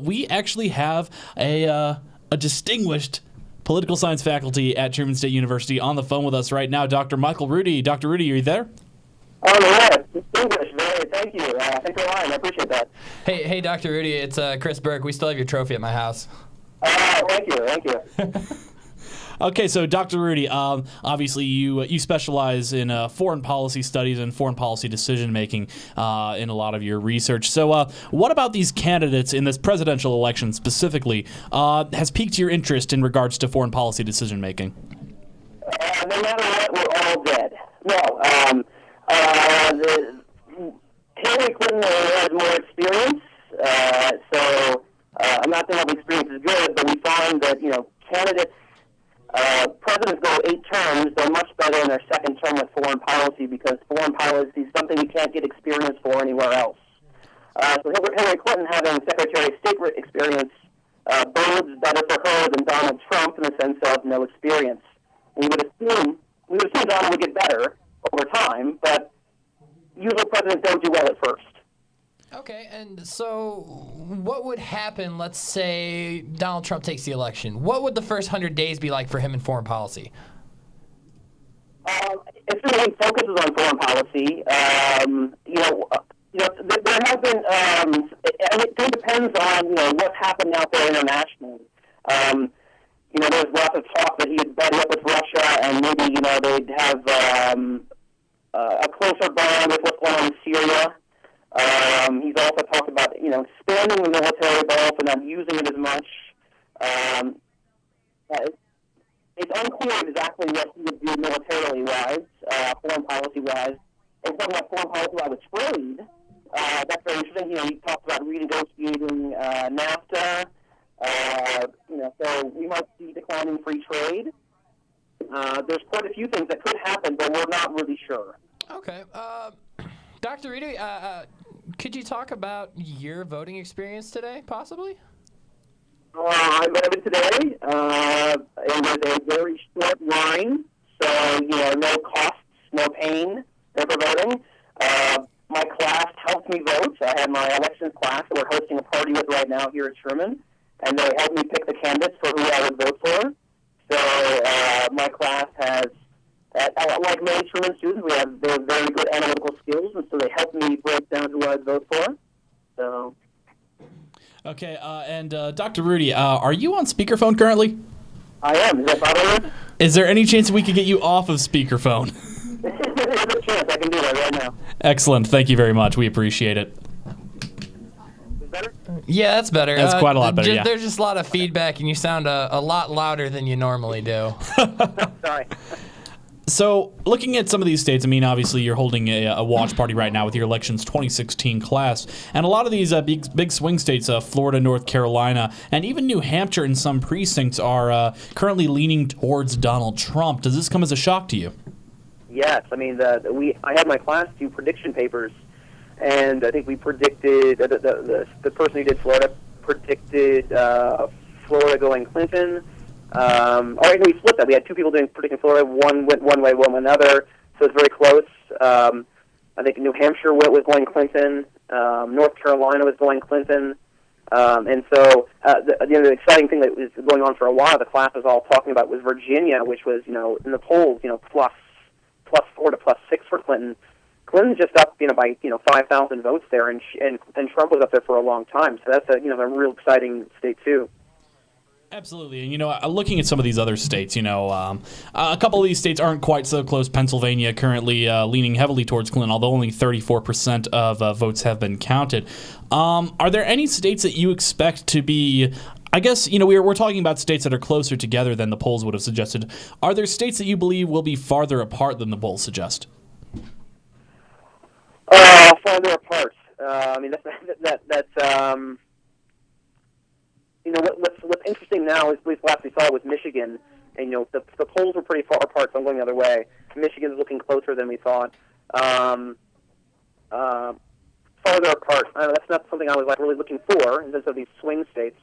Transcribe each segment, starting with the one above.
we actually have a distinguished political science faculty at Truman State University on the phone with us right now, Dr. Michael Rudy. Dr. Rudy, are you there? Oh, yeah, distinguished. Very, thank you. Thanks for lying. I appreciate that. Hey, Dr. Rudy, it's Chris Burke. We still have your trophy at my house. Thank you. Okay, so Dr. Rudy, obviously you specialize in foreign policy studies and foreign policy decision-making in a lot of your research. So what about these candidates in this presidential election specifically has piqued your interest in regards to foreign policy decision-making? No matter what, we're all dead. No, Hillary Clinton has more experience, so I'm not saying all the experience is good, but we find that, candidates, presidents go 8 terms, they're much better in their second term with foreign policy because foreign policy is something you can't get experience for anywhere else. So Hillary Clinton having Secretary of State experience bodes better for her than Donald Trump in the sense of no experience. We would assume Donald would get better over time, but usually presidents don't do well at first. Okay, and so what would happen, let's say Donald Trump takes the election? What would the first 100 days be like for him in foreign policy? If the main focus is on foreign policy, there have been, and it depends on, what's happening out there internationally. There's lots of talk that he'd buddy up with Russia and maybe, they'd have a closer bond with what's going on in Syria. He's also talked about, expanding the military, but also not using it as much. It's unclear exactly what he would do militarily-wise, foreign policy-wise. And talking about foreign policy-wise with trade, that's very interesting. He talked about renegotiating NAFTA. So we might see declining free trade. There's quite a few things that could happen, but we're not really sure. Okay. Dr. Rudy, could you talk about your voting experience today, possibly? I voted today. It was a very short line, so, no costs, no pain for voting. My class helped me vote. I had my elections class that we're hosting a party with right now here at Truman, and they helped me pick the candidates for who I would vote for. So my class has, like many Truman students, they have very good analytical skills, and so they helped me break down who I'd vote for. So. Okay, and Dr. Rudy, are you on speakerphone currently? I am. Is that bothering you? Is there any chance we could get you off of speakerphone? There's a chance I can do that right now. Excellent. Thank you very much. We appreciate it. Better? Yeah, that's better. That's quite a lot better, yeah. There's just a lot of feedback, and you sound a lot louder than you normally do. Sorry. So, looking at some of these states, obviously you're holding a watch party right now with your elections 2016 class, and a lot of these big swing states, Florida, North Carolina, and even New Hampshire in some precincts are currently leaning towards Donald Trump. Does this come as a shock to you? Yes, I had my class do prediction papers, and I think we predicted the person who did Florida predicted Florida going Clinton. We flipped that. We had 2 people predicting Florida. One went one way, one another. So it's very close. I think New Hampshire was going Clinton. North Carolina was going Clinton. And so the exciting thing that was going on for a while, the class was all talking about, was Virginia, which was in the polls plus 4 to plus 6 for Clinton. Clinton's just up by 5,000 votes there, and Trump was up there for a long time. So that's a real exciting state too. Absolutely. And, looking at some of these other states, a couple of these states aren't quite so close. Pennsylvania currently leaning heavily towards Clinton, although only 34% of votes have been counted. Are there any states that you expect to be, I guess, we're talking about states that are closer together than the polls would have suggested. Are there states that you believe will be farther apart than the polls suggest? Farther apart. What's interesting now is, at least last we saw, was Michigan, and the polls were pretty far apart, so I'm going the other way. Michigan's looking closer than we thought. Farther apart. That's not something I was really looking for in terms of these swing states.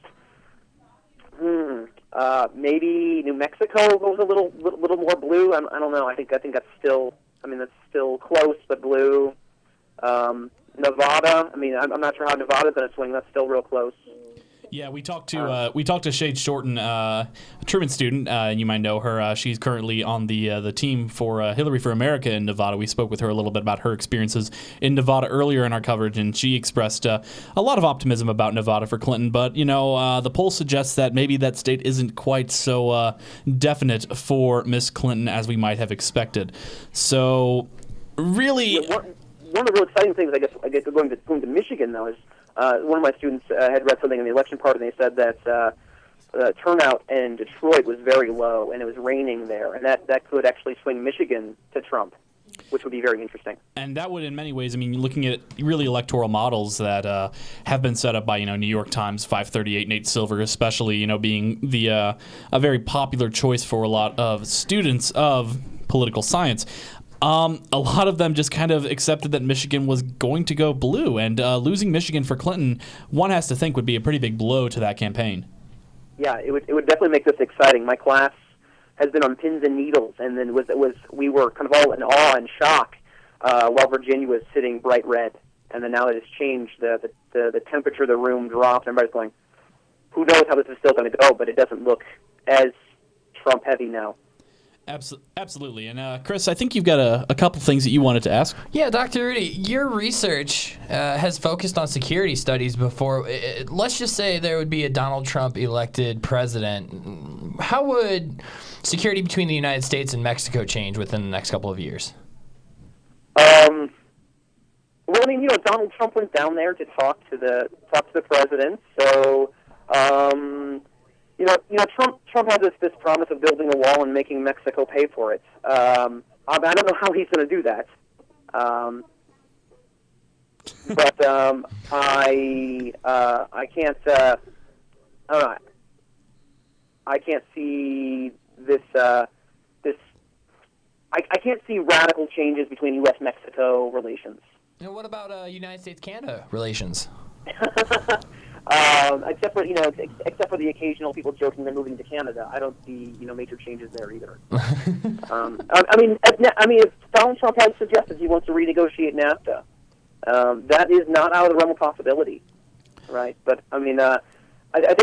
Maybe New Mexico goes a little more blue. I don't know. I think that's still. That's still close, but blue. Nevada. I'm not sure how Nevada's going to swing. That's still real close. Yeah, we talked to Shade Shorten, a Truman student. You might know her. She's currently on the team for Hillary for America in Nevada. We spoke with her a little bit about her experiences in Nevada earlier in our coverage, and she expressed a lot of optimism about Nevada for Clinton. But the poll suggests that maybe that state isn't quite so definite for Miss Clinton as we might have expected. So, really, one of the real exciting things, I guess, going to Michigan though is. One of my students had read something in the election part, and they said that turnout in Detroit was very low, and it was raining there, and that could actually swing Michigan to Trump, which would be very interesting. And that would, in many ways, looking at really electoral models that have been set up by New York Times 538 Nate Silver, especially being the a very popular choice for a lot of students of political science. A lot of them just kind of accepted that Michigan was going to go blue, and losing Michigan for Clinton, one has to think would be a pretty big blow to that campaign. Yeah, it would definitely make this exciting. My class has been on pins and needles, and then we were kind of all in awe and shock while Virginia was sitting bright red, and then now it has changed. The temperature of the room dropped, and everybody's going, who knows how this is still going to go, but it doesn't look as Trump heavy now. Absolutely. And Chris, I think you've got a couple things that you wanted to ask. Yeah, Dr. Rudy, your research has focused on security studies before. Let's just say there would be a Donald Trump elected president. How would security between the United States and Mexico change within the next couple of years? Well, Donald Trump went down there to talk to the president, so. Trump had this promise of building a wall and making Mexico pay for it. I don't know how he's going to do that. But I can't. I don't know. I can't see this. I can't see radical changes between U.S.-Mexico relations. And what about United States-Canada relations? Except for the occasional people joking they're moving to Canada, I don't see major changes there either. If Donald Trump has suggested he wants to renegotiate NAFTA, that is not out of the realm of possibility, right? But I think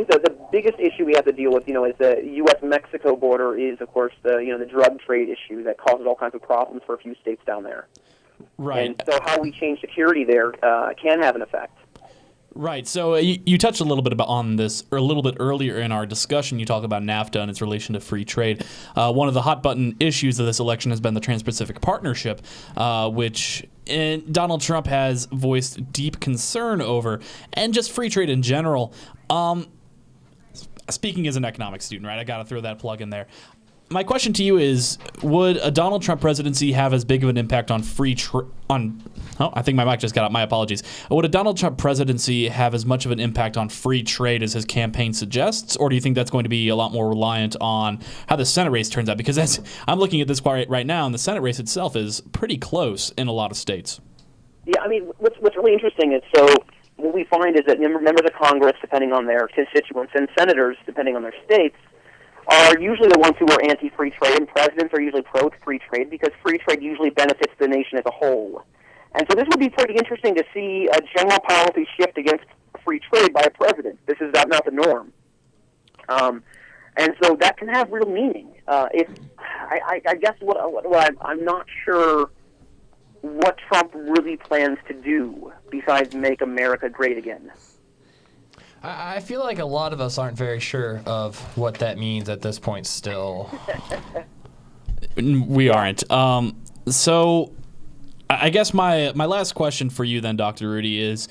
the biggest issue we have to deal with, is the U.S.-Mexico border is, of course, the drug trade issue that causes all kinds of problems for a few states down there. Right. And so how we change security there can have an effect. Right. So you touched a little bit on this, or a little bit earlier in our discussion. You talk about NAFTA and its relation to free trade. One of the hot button issues of this election has been the Trans-Pacific Partnership, which Donald Trump has voiced deep concern over, and just free trade in general. Speaking as an economics student, right? I got to throw that plug in there. My question to you is, would a Donald Trump presidency have as big of an impact on I think my mic just got out. My apologies. Would a Donald Trump presidency have as much of an impact on free trade as his campaign suggests, or do you think that's going to be a lot more reliant on how the Senate race turns out? Because I'm looking at this right now, and the Senate race itself is pretty close in a lot of states. Yeah, what's really interesting is, what we find is that members of Congress, depending on their constituents, and senators, depending on their states, are usually the ones who are anti-free trade, and presidents are usually pro-free trade because free trade usually benefits the nation as a whole. And so this would be pretty interesting to see a general policy shift against free trade by a president. This is not the norm. And so that can have real meaning. I guess I'm not sure what Trump really plans to do besides make America great again. I feel like a lot of us aren't very sure of what that means at this point still. We aren't. So I guess my last question for you then, Dr. Rudy, is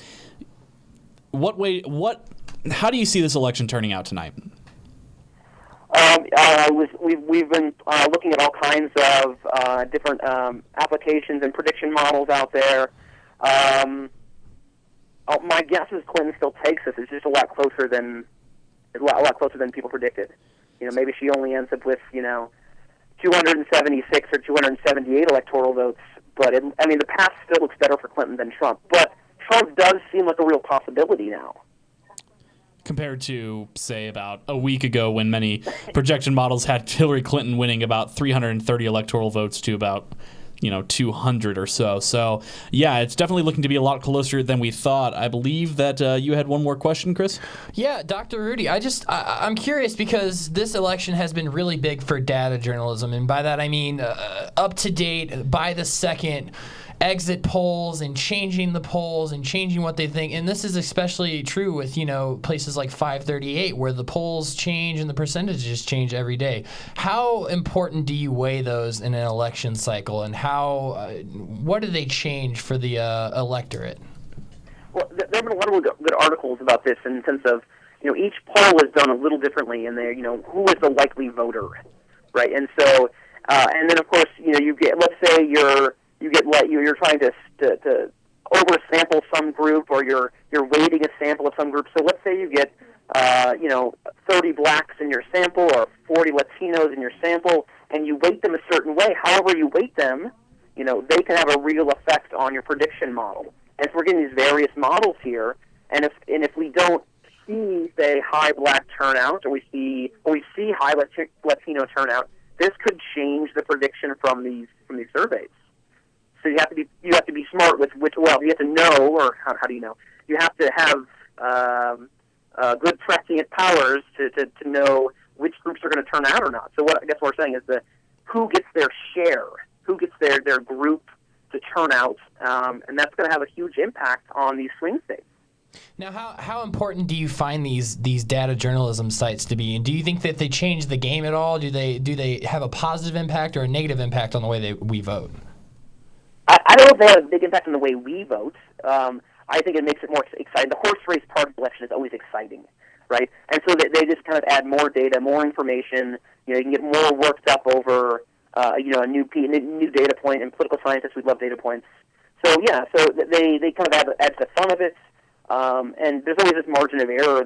how do you see this election turning out tonight? We've been looking at all kinds of different applications and prediction models out there. My guess is Clinton still takes this. It's just a lot closer than people predicted. Maybe she only ends up with 276 or 278 electoral votes. But the path still looks better for Clinton than Trump. But Trump does seem like a real possibility now. Compared to, say, about a week ago when many projection models had Hillary Clinton winning about 330 electoral votes to about 200 or so. So, yeah, it's definitely looking to be a lot closer than we thought. I believe that you had one more question, Chris? Yeah, Dr. Rudy, I'm curious because this election has been really big for data journalism, and by that I mean up-to-date, by the second exit polls and changing the polls and changing what they think. And this is especially true with, places like 538 where the polls change and the percentages change every day. How important do you weigh those in an election cycle, and what do they change for the electorate? Well, there have been a lot of good articles about this in the sense of, each poll is done a little differently in there, who is the likely voter, right? And so, and then of course, you get, let's say you're trying to oversample some group, or you're weighting a sample of some group. So let's say you get 30 blacks in your sample or 40 Latinos in your sample, and you weight them a certain way. However you weight them, they can have a real effect on your prediction model. And so we're getting these various models here, and if we don't see, say, high black turnout, or we see high Latino turnout, this could change the prediction from these surveys. So you have to be smart with you have to know, or how do you know? You have to have good prescient powers to know which groups are going to turn out or not. So what we're saying is who gets their share, who gets their group to turn out, and that's going to have a huge impact on these swing states. Now, how important do you find these data journalism sites to be? And do you think that they change the game at all? Do they have a positive impact or a negative impact on the way we vote? I don't know if they have a big impact on the way we vote. I think it makes it more exciting. The horse race part of the election is always exciting, right? And so they just kind of add more data, more information. You can get more worked up over a new data point. And political scientists, we love data points. So they kind of add to the fun of it. And there's always this margin of error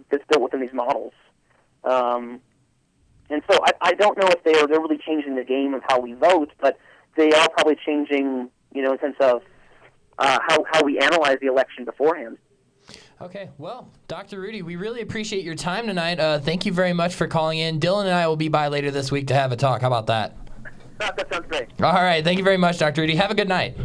that's built within these models. And so I don't know if they're really changing the game of how we vote, but they are probably changing, in the sense of how we analyze the election beforehand. Okay, well, Dr. Rudy, we really appreciate your time tonight. Thank you very much for calling in. Dylan and I will be by later this week to have a talk. How about that? That sounds great. All right, thank you very much, Dr. Rudy. Have a good night.